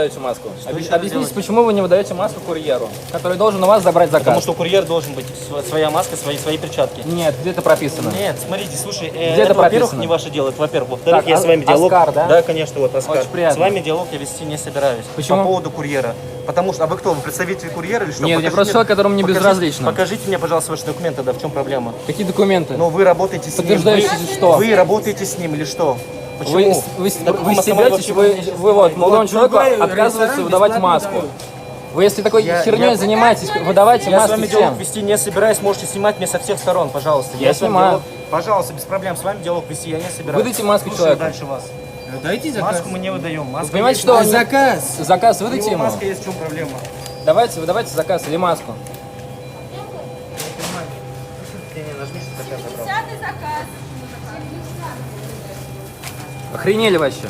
Даете маску. еще Объясните, делать? почему вы не выдаете маску курьеру, который должен у вас забрать заказ? Потому что курьер должен быть своя маска, свои перчатки. Нет, где это прописано? Нет, смотрите, слушай, это это, во-первых, прописано? не ваше дело, это во-первых. Во-вторых, Так, я с вами диалог... Оскар, да? Да, конечно, вот Оскар. Очень приятно. С вами диалог я вести не собираюсь. Почему? По поводу курьера. Потому что, а вы кто, вы представитель курьера или что? Нет, я Покажите просто человек, которому не безразлично. Покажите мне, пожалуйста, ваши документы, да, в чем проблема? Какие документы? Ну, вы работаете с ним. Подтверждающие что? Вы работаете с ним или что? Почему? Вы На каком основании стебетесь, вообще вы вот молодому человеку другой отказываетесь ресторан выдавать бесплатно маску. дают. Вы если такой херней занимаетесь, выдавайте Я с маски вами диалог всем. вести не собираюсь, можете снимать меня со всех сторон, пожалуйста. Я с вами снимаю. диалог- Пожалуйста, без проблем, с вами диалог вести я не собираюсь. Выдайте маску Слушаю человеку. дальше вас. Дайте заказ. Маску мы не выдаем. Маска Вы понимаете, есть. что А он- заказ? Заказ У выдайте него ему. маска есть, в чем проблема? Давайте, выдавайте заказ или маску. Не, нажми, что заказ забрал. 10-й заказ. Охренели вообще.